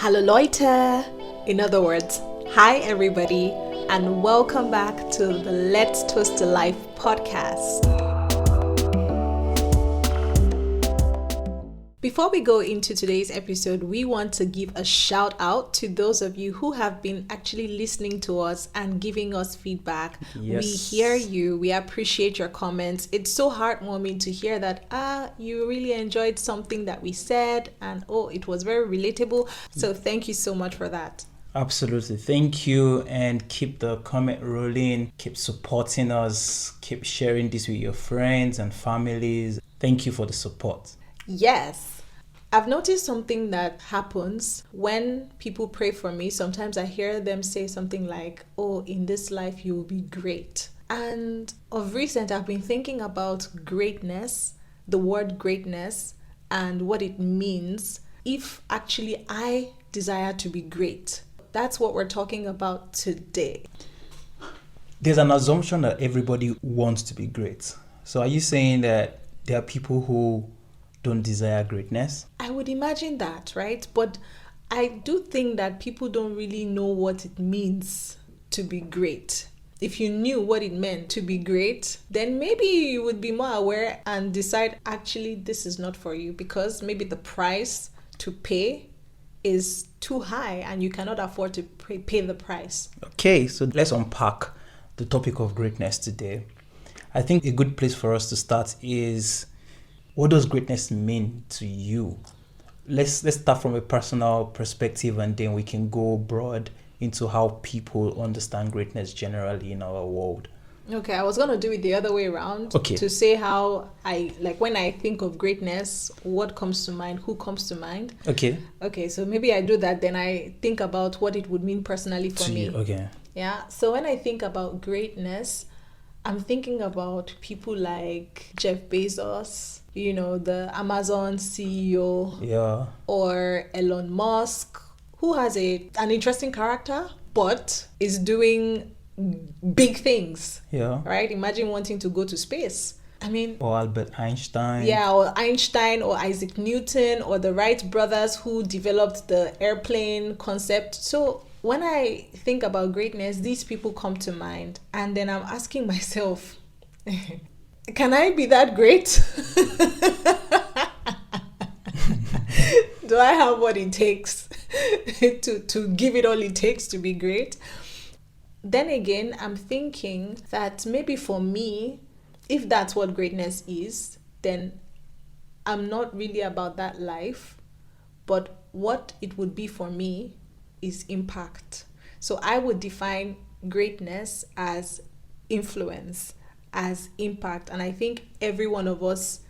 Hallo Leute! In other words, hi everybody, and welcome back to the Let's Toast to Life podcast. Before we go into today's episode, we want to give a shout out to those of you who have been actually listening to us and giving us feedback. Yes. We hear you. We appreciate your comments. It's so heartwarming to hear that, you really enjoyed something that we said and it was very relatable. So thank you so much for that. Absolutely. Thank you, and keep the comment rolling. Keep supporting us. Keep sharing this with your friends and families. Thank you for the support. Yes. I've noticed something that happens when people pray for me. Sometimes I hear them say something like, in this life you will be great. And of recent, I've been thinking about greatness, the word greatness, and what it means if actually I desire to be great. That's what we're talking about today. There's an assumption that everybody wants to be great. So are you saying that there are people who don't desire greatness? I would imagine that, right? But I do think that people don't really know what it means to be great. If you knew what it meant to be great, then maybe you would be more aware and decide, actually, this is not for you, because maybe the price to pay is too high and you cannot afford to pay the price. Okay, so let's unpack the topic of greatness today. I think a good place for us to start is, what does greatness mean to you? Let's start from a personal perspective, and then we can go broad into how people understand greatness generally in our world. Okay, I was going to do it the other way around. Okay. To say how when I think of greatness, what comes to mind, who comes to mind. Okay, so maybe I do that, then I think about what it would mean personally for me. Okay. Yeah, so when I think about greatness, I'm thinking about people like Jeff Bezos, the Amazon CEO, Yeah. or Elon Musk, who has an interesting character, but is doing big things. Yeah. Right? Imagine wanting to go to space. Or Albert Einstein. Yeah, or Einstein, or Isaac Newton, or the Wright brothers who developed the airplane concept. So when I think about greatness, these people come to mind. And then I'm asking myself, can I be that great? Do I have what it takes to give it all it takes to be great? Then again, I'm thinking that maybe for me, if that's what greatness is, then I'm not really about that life. But what it would be for me is impact. So I would define greatness as influence, as impact. And I think every one of us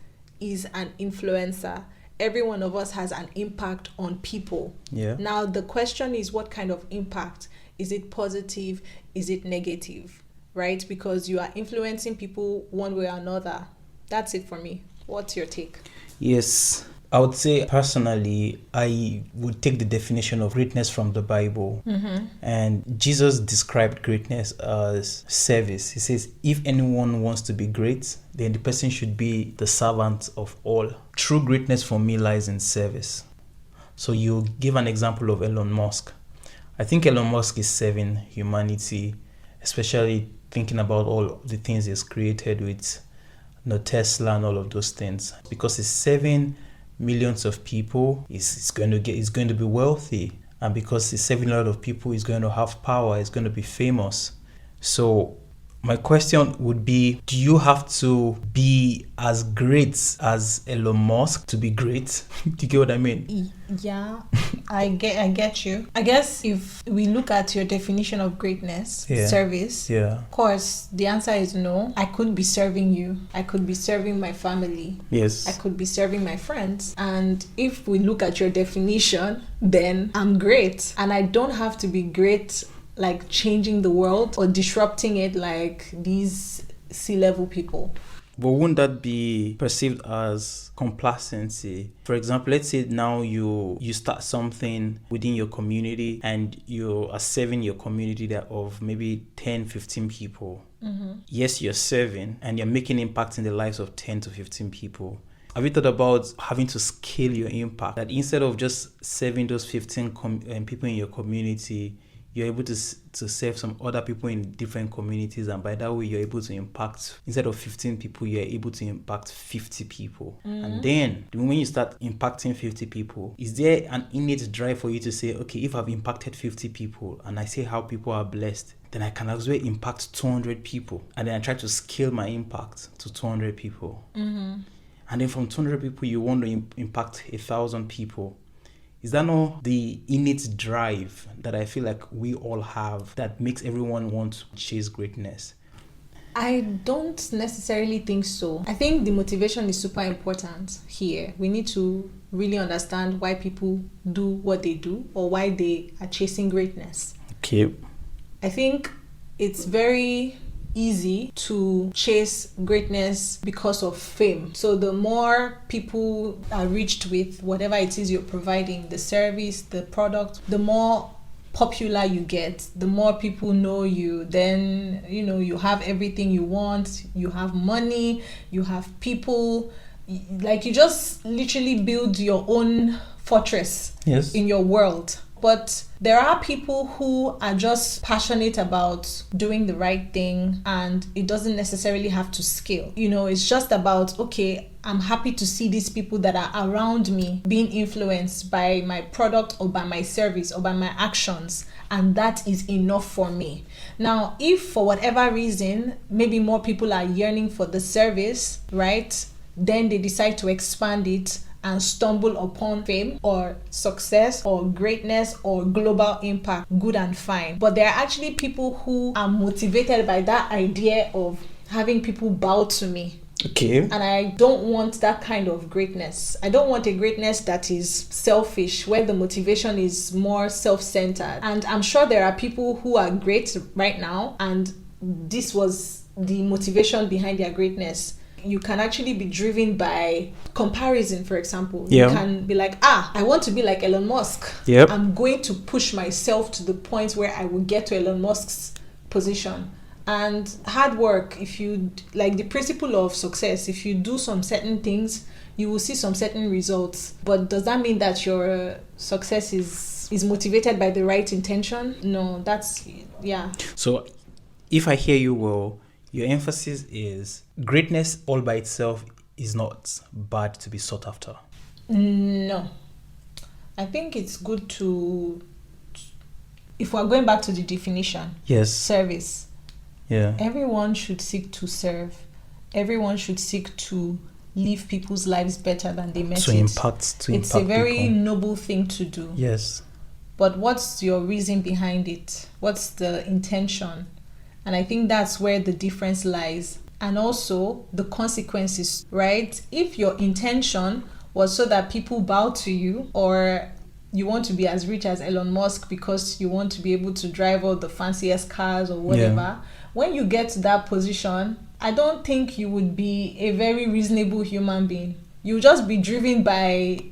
is an influencer. Every one of us has an impact on people. Yeah. Now, the question is, what kind of impact? Is it positive? Is it negative? Right? Because you are influencing people one way or another. That's it for me. What's your take? Yes. I would say personally, I would take the definition of greatness from the Bible. Mm-hmm. And Jesus described greatness as service. He says, if anyone wants to be great, then the person should be the servant of all. True greatness for me lies in service. So you give an example of Elon Musk. I think Elon Musk is serving humanity, especially thinking about all the things he's created with Tesla and all of those things. Because he's serving millions of people, he's going to be wealthy, and because he's saving a lot of people, he's going to have power, he's going to be famous. So my question would be, do you have to be as great as Elon Musk to be great? Do you get what I mean? Yeah, I get you. I guess if we look at your definition of greatness, service, of course, the answer is no. I could be serving you. I could be serving my family. Yes. I could be serving my friends. And if we look at your definition, then I'm great. And I don't have to be great like changing the world or disrupting it like these C-level people. But wouldn't that be perceived as complacency? For example, let's say now you start something within your community and you are serving your community that of maybe 10, 15 people. Mm-hmm. Yes, you're serving and you're making impact in the lives of 10 to 15 people. Have you thought about having to scale your impact? That instead of just serving those 15 people in your community, you're able to serve some other people in different communities, and by that way you're able to impact, instead of 15 people, you're able to impact 50 people. And then the moment you start impacting 50 people, is there an innate drive for you to say, okay, if I've impacted 50 people and I see how people are blessed, then I can as well impact 200 people, and then I try to scale my impact to 200 people. And then from 200 people you want to impact 1,000 people. Is that not the innate drive that I feel like we all have that makes everyone want to chase greatness? I don't necessarily think so. I think the motivation is super important here. We need to really understand why people do what they do or why they are chasing greatness. Okay. I think it's very easy to chase greatness because of fame. So the more people are reached with whatever it is you're providing, the service, the product, the more popular you get, the more people know you, then you have everything you want, you have money, you have people, like you just literally build your own fortress in your world. But there are people who are just passionate about doing the right thing, and it doesn't necessarily have to scale. It's just about, okay, I'm happy to see these people that are around me being influenced by my product or by my service or by my actions, and that is enough for me. Now, if for whatever reason, maybe more people are yearning for the service, right? Then they decide to expand it and stumble upon fame or success or greatness or global impact, good and fine. But there are actually people who are motivated by that idea of having people bow to me. Okay. And I don't want that kind of greatness. I don't want a greatness that is selfish, where the motivation is more self-centered. And I'm sure there are people who are great right now, and this was the motivation behind their greatness. You can actually be driven by comparison, for example. You can be like, I want to be like Elon Musk. I'm going to push myself to the point where I will get to Elon Musk's position. And hard work, if you, like the principle of success, if you do some certain things, you will see some certain results. But does that mean that your success is motivated by the right intention? No, So if I hear you well, your emphasis is greatness all by itself is not bad to be sought after. No. I think it's good to, if we're going back to the definition, service. Everyone should seek to serve. Everyone should seek to live people's lives better than they met it. It's a very noble thing to do. Yes. But what's your reason behind it? What's the intention? And I think that's where the difference lies. And also the consequences, right? If your intention was so that people bow to you, or you want to be as rich as Elon Musk because you want to be able to drive all the fanciest cars or whatever, when you get to that position, I don't think you would be a very reasonable human being. You'll just be driven by...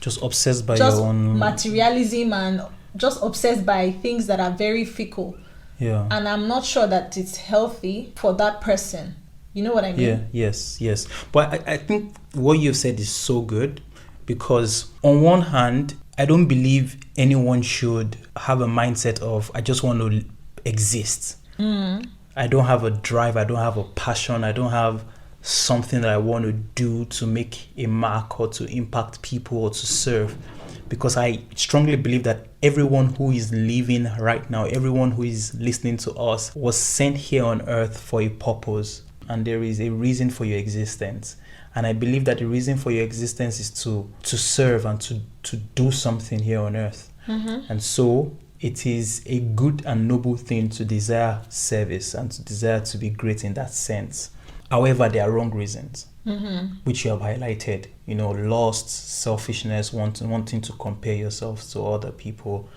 Just obsessed by your own... materialism, and just obsessed by things that are very fickle. And I'm not sure that it's healthy for that person. You know what I mean? Yes. But I think what you've said is so good, because on one hand, I don't believe anyone should have a mindset of, I just want to exist. I don't have a drive. I don't have a passion. I don't have something that I want to do to make a mark or to impact people or to serve. Because I strongly believe that everyone who is living right now, everyone who is listening to us, was sent here on earth for a purpose. And there is a reason for your existence. And I believe that the reason for your existence is to serve and to do something here on earth. And so it is a good and noble thing to desire service and to desire to be great in that sense. However, there are wrong reasons, which you have highlighted. Lust, selfishness, wanting to compare yourself to other people.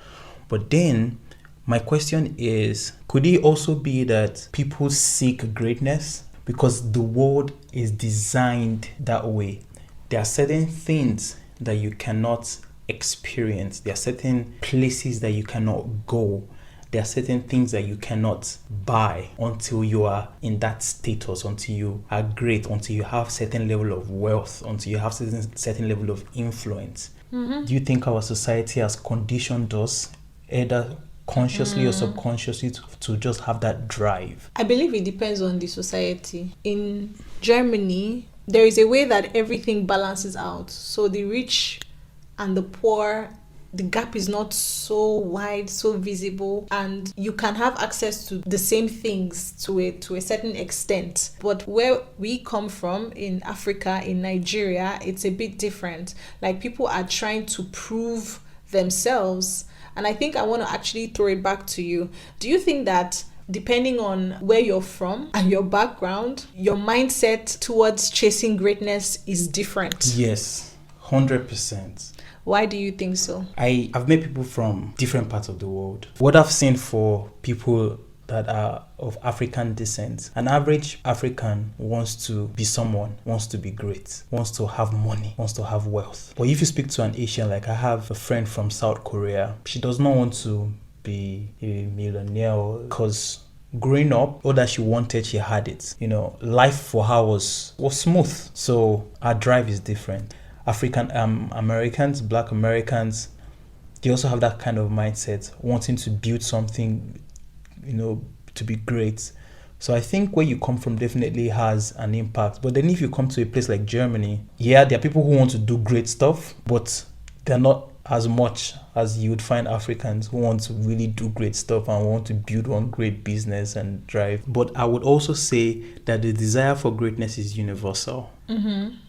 But then my question is, could it also be that people seek greatness because the world is designed that way? There are certain things that you cannot experience. There are certain places that you cannot go. there are certain things that you cannot buy until you are in that status, until you are great, until you have certain level of wealth, until you have certain level of influence. Do you think our society has conditioned us, either consciously or subconsciously, to just have that drive? I believe it depends on the society. In Germany, there is a way that everything balances out. So the rich and the poor, the gap is not so wide, so visible, and you can have access to the same things to a certain extent. But where we come from in Africa, in Nigeria, it's a bit different. Like, people are trying to prove themselves. And I think I want to actually throw it back to you. Do you think that depending on where you're from and your background, your mindset towards chasing greatness is different? Yes, 100%. Why do you think so? I've met people from different parts of the world. What I've seen for people that are of African descent, an average African wants to be someone, wants to be great, wants to have money, wants to have wealth. But if you speak to an Asian, like I have a friend from South Korea, she does not want to be a millionaire because growing up, all that she wanted, she had it. You know, life for her was smooth. So our drive is different. African Americans, Black Americans, they also have that kind of mindset, wanting to build something, you know, to be great. So I think where you come from definitely has an impact. But then if you come to a place like Germany, yeah, there are people who want to do great stuff, but they're not as much as you would find Africans who want to really do great stuff and want to build one great business and drive. But I would also say that the desire for greatness is universal.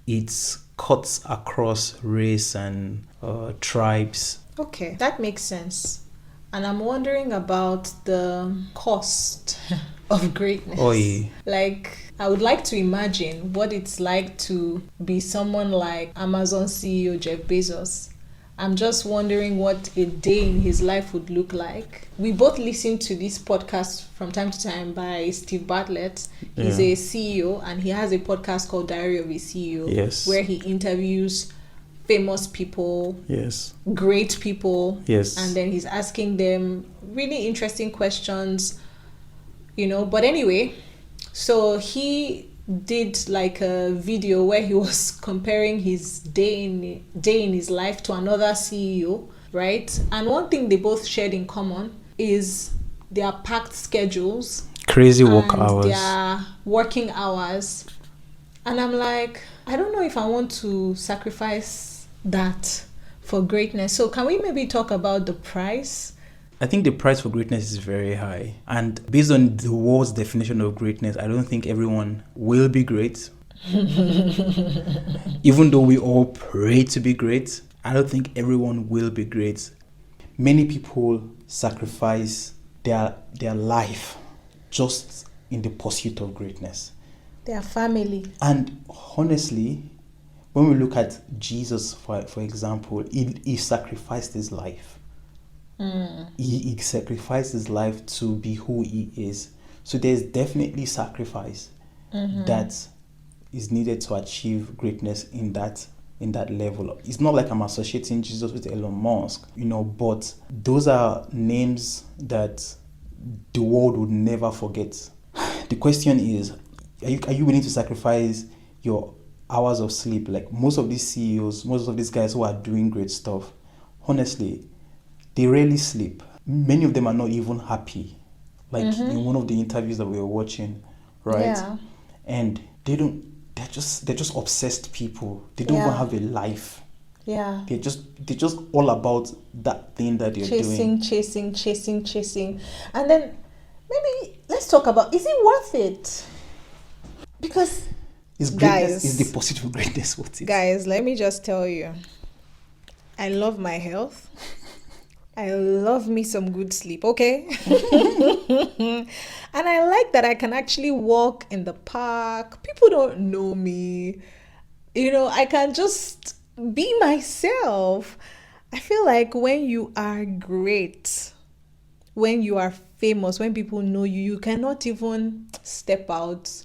It's cuts across race and tribes. Okay, that makes sense. And I'm wondering about the cost of greatness. Oy. Like, I would like to imagine what it's like to be someone like Amazon CEO Jeff Bezos. I'm just wondering what a day in his life would look like. We both listen to this podcast from time to time by Steve Bartlett. He's a CEO and he has a podcast called Diary of a CEO. Yes. Where he interviews famous people, Yes. great people, Yes. and then he's asking them really interesting questions, you know. But anyway, so he did like a video where he was comparing his day in his life to another CEO, right? And one thing they both shared in common is their packed schedules, Crazy work and hours. their working hours. And I'm like, I don't know if I want to sacrifice that for greatness. So can we maybe talk about the price? I think the price for greatness is very high. And based on the world's definition of greatness, I don't think everyone will be great. Even though we all pray to be great, I don't think everyone will be great. Many people sacrifice their life just in the pursuit of greatness. Their family. And honestly, when we look at Jesus, for example, he sacrificed his life. He sacrificed his life to be who he is. So there's definitely sacrifice that is needed to achieve greatness in that level. It's not like I'm associating Jesus with Elon Musk, you know, but those are names that the world would never forget. The question is, are you willing to sacrifice your hours of sleep? Like most of these CEOs, most of these guys who are doing great stuff, honestly, they rarely sleep. Many of them are not even happy. Like in one of the interviews that we were watching, right? Yeah. And they're just obsessed people. They don't even have a life. Yeah. They're just all about that thing that they're doing. Chasing. And then maybe let's talk about, is it worth it? Because Is guys, is the pursuit of greatness worth it? guys, let me just tell you, I love my health. I love me some good sleep, okay? And I like that I can actually walk in the park. People don't know me. You know, I can just be myself. I feel like when you are great, when you are famous, when people know you, you cannot even step out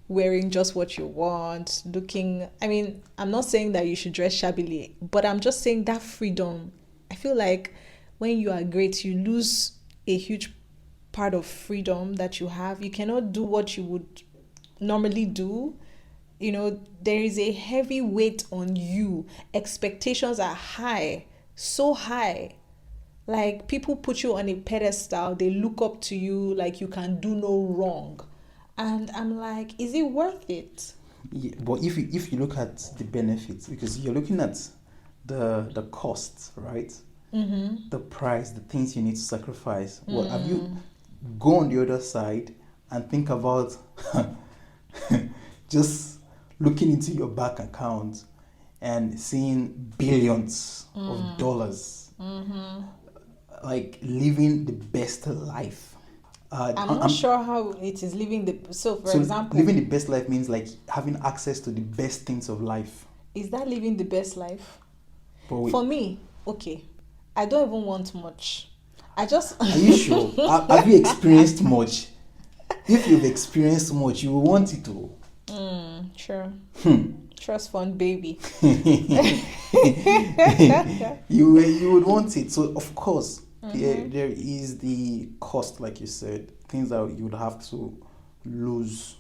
wearing just what you want, looking... I mean, I'm not saying that you should dress shabbily, but I'm just saying that freedom. I feel like when you are great, you lose a huge part of freedom that you have. You cannot do what you would normally do. You know, there is a heavy weight on you. Expectations are high, so high. Like, people put you on a pedestal. They look up to you like you can do no wrong. And I'm like, is it worth it? Yeah, but if you look at the benefits, because you're looking at the costs, right? Mm-hmm. The price, the things you need to sacrifice. Well, have you go on the other side and think about just looking into your bank account and seeing billions of dollars, like living the best life. I'm not sure how it is living the. So, for So example, living the best life means like having access to the best things of life. is that living the best life? But wait, For me, okay, I don't even want much. I just. are you sure? Have you experienced much? If you've experienced much, you will want it to. Sure. Trust fund baby. You would want it. So of course, there is the cost, like you said, things that you would have to lose.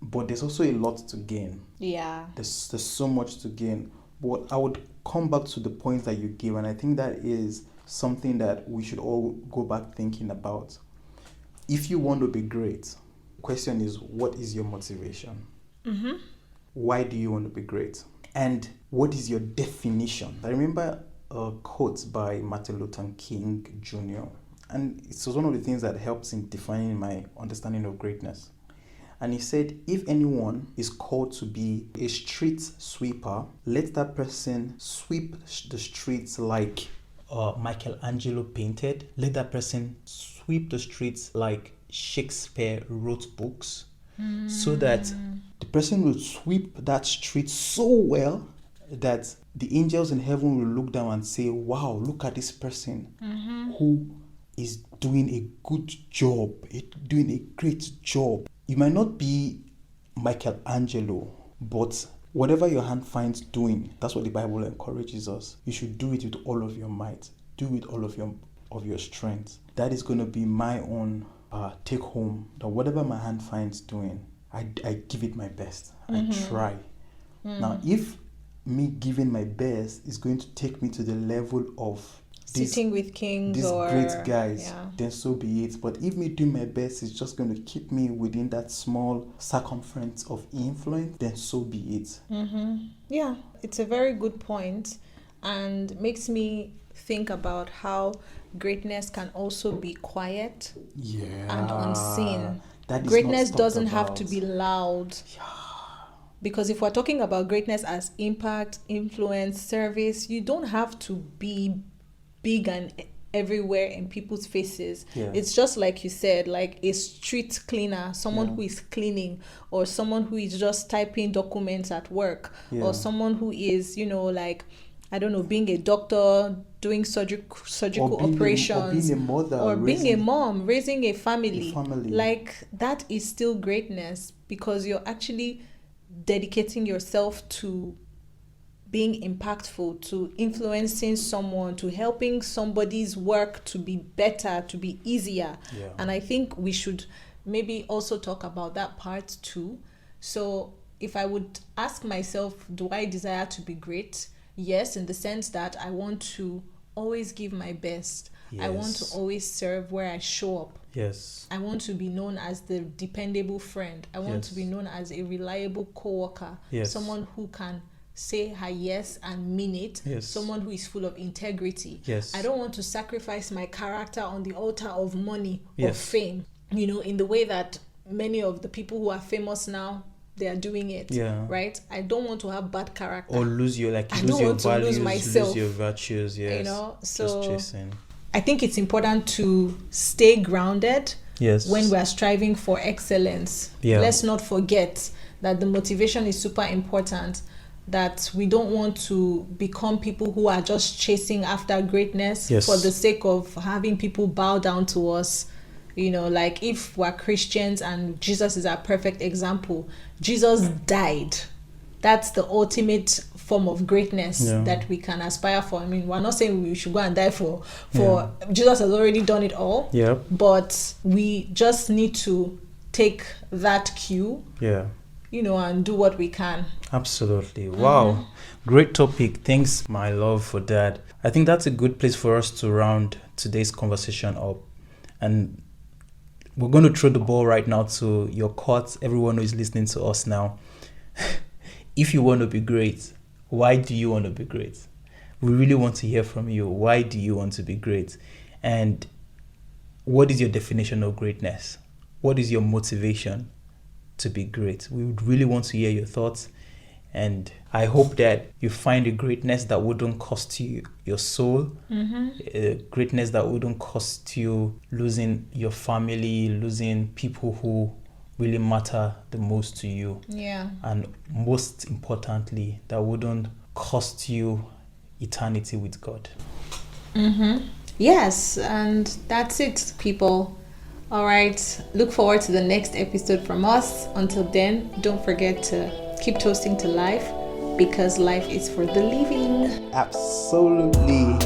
But there's also a lot to gain. Yeah. There's so much to gain. But I would come back to the points that you gave, and I think that is something that we should all go back thinking about. If you want to be great, the question is, what is your motivation? Why do you want to be great? And what is your definition? I remember a quote by Martin Luther King Jr. And it was one of the things that helps in defining my understanding of greatness. And he said, if anyone is called to be a street sweeper, let that person sweep the streets like Michelangelo painted. Let that person sweep the streets like Shakespeare wrote books. So that the person will sweep that street so well that the angels in heaven will look down and say, wow, look at this person who is doing a good job, doing a great job. You might not be Michelangelo, but whatever your hand finds doing, that's what the Bible encourages us. You should do it with all of your might. Do it with all of your strength. That is going to be my own take home, that whatever my hand finds doing, I give it my best. I try. Now, if me giving my best is going to take me to the level of Sitting with kings these or great guys, yeah. then so be it. But if me doing my best is just going to keep me within that small circumference of influence, then so be it. Yeah, it's a very good point, and makes me think about how greatness can also be quiet and unseen. That is Greatness not talked doesn't have about. to be loud. Because if we're talking about greatness as impact, influence, service, you don't have to be big and everywhere in people's faces. Yeah. It's just like you said, like a street cleaner, someone who is cleaning, or someone who is just typing documents at work, or someone who is, like, I don't know, being a doctor, doing surgical operations, or being a mother, or being a mom, raising a family. family. Like, that is still greatness, because you're actually dedicating yourself to being impactful, to influencing someone, to helping somebody's work to be better, to be easier. Yeah. And I think we should maybe also talk about that part too. So if I would ask myself, do I desire to be great? Yes, in the sense that I want to always give my best. I want to always serve where I show up. Yes. I want to be known as the dependable friend. I want to be known as a reliable co-worker. Yes. Someone who can say her yes and mean it. Yes. Someone who is full of integrity. Yes. I don't want to sacrifice my character on the altar of money or Yes. fame. In the way that many of the people who are famous now, they are doing it. Yeah. Right? I don't want to have bad character. Or lose your I lose don't your want to lose values, myself. lose your virtues. Yes. So just chasing. I think it's important to stay grounded Yes. when we're striving for excellence. Yeah. Let's not forget that the motivation is super important, that we don't want to become people who are just chasing after greatness for the sake of having people bow down to us. Like, if we're Christians and Jesus is our perfect example, Jesus died. That's the ultimate form of greatness Yeah. that we can aspire for. I mean, we're not saying we should go and die for Jesus has already done it all. Yep. But we just need to take that cue, Yeah. and do what we can. Absolutely. Wow. Great topic. Thanks, my love, for that. I think that's a good place for us to round today's conversation up. And we're going to throw the ball right now to your court, everyone who is listening to us now. If you want to be great, why do you want to be great? We really want to hear from you. Why do you want to be great? And what is your definition of greatness? What is your motivation to be great? We would really want to hear your thoughts. And I hope that you find a greatness that wouldn't cost you your soul, a greatness that wouldn't cost you losing your family, losing people who really matter the most to you. Yeah. And most importantly, that wouldn't cost you eternity with God. Yes, and that's it, people. All right. Look forward to the next episode from us. Until then, don't forget to keep toasting to life, because life is for the living. Absolutely.